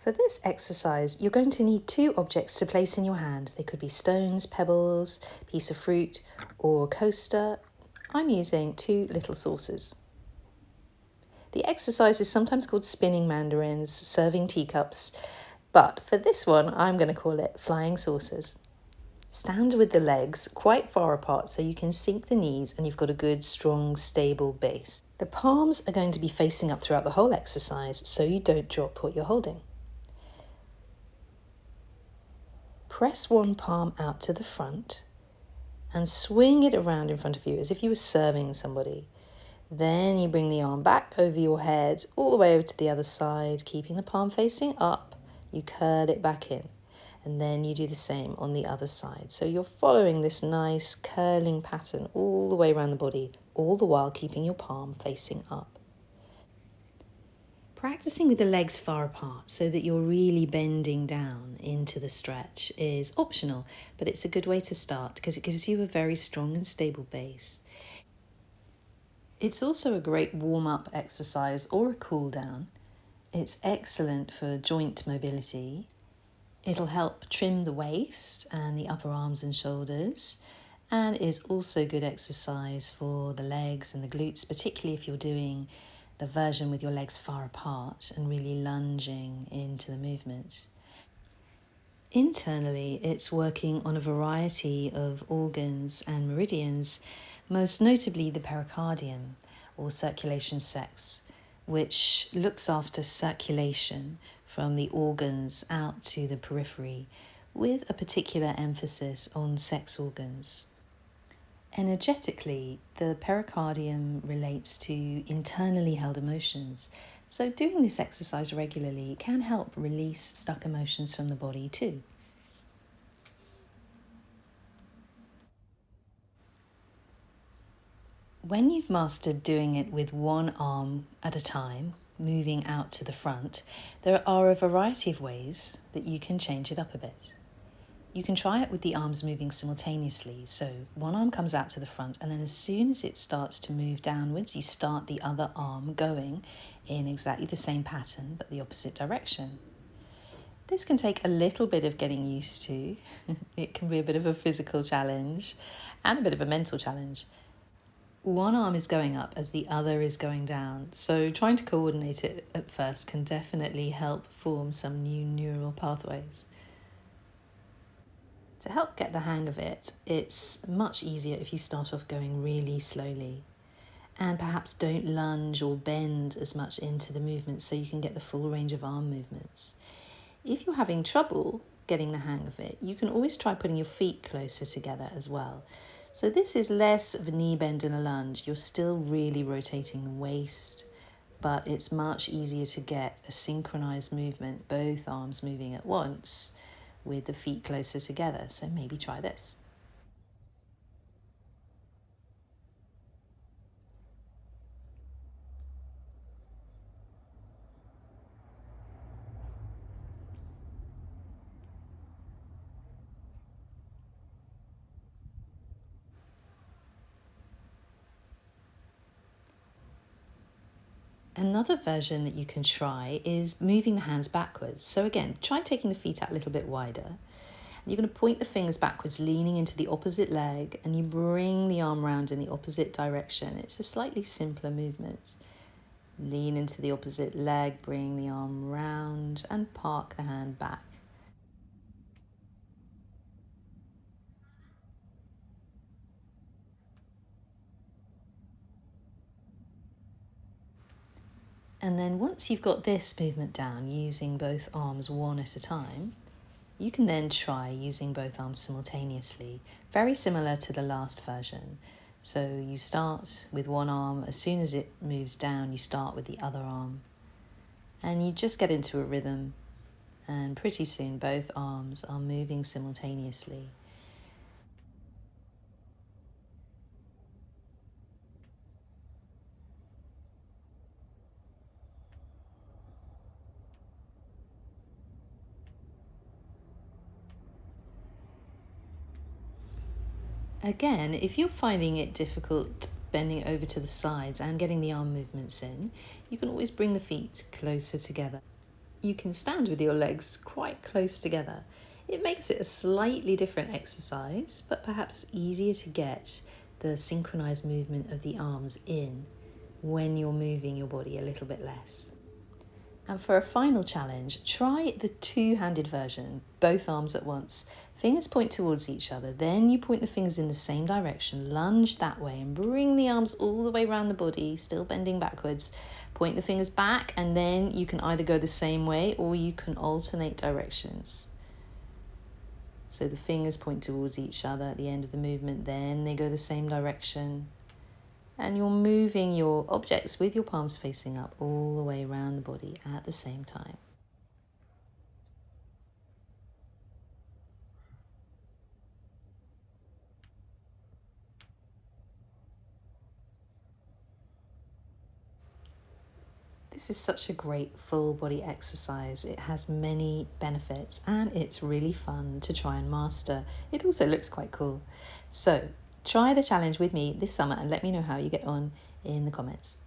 For this exercise, you're going to need 2 objects to place in your hands. They could be stones, pebbles, piece of fruit, or a coaster. I'm using 2 little saucers. The exercise is sometimes called Spinning Mandarins, Serving Teacups, but for this one, I'm going to call it Flying Saucers. Stand with the legs quite far apart so you can sink the knees and you've got a good, strong, stable base. The palms are going to be facing up throughout the whole exercise so you don't drop what you're holding. Press one palm out to the front and swing it around in front of you as if you were serving somebody. Then you bring the arm back over your head, all the way over to the other side, keeping the palm facing up. You curl it back in. And then you do the same on the other side. So you're following this nice curling pattern all the way around the body, all the while keeping your palm facing up. Practicing with the legs far apart so that you're really bending down into the stretch is optional, but it's a good way to start because it gives you a very strong and stable base. It's also a great warm-up exercise or a cool-down. It's excellent for joint mobility. It'll help trim the waist and the upper arms and shoulders, and is also good exercise for the legs and the glutes, particularly if you're doing the version with your legs far apart and really lunging into the movement. Internally, it's working on a variety of organs and meridians, most notably the pericardium, or circulation sex, which looks after circulation from the organs out to the periphery, with a particular emphasis on sex organs. Energetically, the pericardium relates to internally held emotions, so doing this exercise regularly can help release stuck emotions from the body too. When you've mastered doing it with one arm at a time, moving out to the front, there are a variety of ways that you can change it up a bit. You can try it with the arms moving simultaneously. So one arm comes out to the front, and then as soon as it starts to move downwards, you start the other arm going in exactly the same pattern, but the opposite direction. This can take a little bit of getting used to. It can be a bit of a physical challenge and a bit of a mental challenge. One arm is going up as the other is going down, so trying to coordinate it at first can definitely help form some new neural pathways. To help get the hang of it, it's much easier if you start off going really slowly and perhaps don't lunge or bend as much into the movement so you can get the full range of arm movements. If you're having trouble getting the hang of it, you can always try putting your feet closer together as well. So this is less of a knee bend and a lunge. You're still really rotating the waist, but it's much easier to get a synchronized movement, both arms moving at once, with the feet closer together. So maybe try this. Another version that you can try is moving the hands backwards. So again, try taking the feet out a little bit wider. You're going to point the fingers backwards, leaning into the opposite leg, and you bring the arm round in the opposite direction. It's a slightly simpler movement. Lean into the opposite leg, bring the arm round, and park the hand back. And then once you've got this movement down, using both arms one at a time, you can then try using both arms simultaneously, very similar to the last version. So you start with one arm, as soon as it moves down, you start with the other arm. And you just get into a rhythm, and pretty soon both arms are moving simultaneously. Again, if you're finding it difficult bending over to the sides and getting the arm movements in, you can always bring the feet closer together. you can stand with your legs quite close together. It makes it a slightly different exercise, but perhaps easier to get the synchronized movement of the arms in when you're moving your body a little bit less. And for a final challenge, try the two-handed version, both arms at once. Fingers point towards each other, then you point the fingers in the same direction, lunge that way and bring the arms all the way around the body, still bending backwards. Point the fingers back and then you can either go the same way or you can alternate directions. So the fingers point towards each other at the end of the movement, then they go the same direction. And you're moving your objects with your palms facing up all the way around the body at the same time. This is such a great full body exercise. It has many benefits and it's really fun to try and master. It also looks quite cool. So try the challenge with me this summer and let me know how you get on in the comments.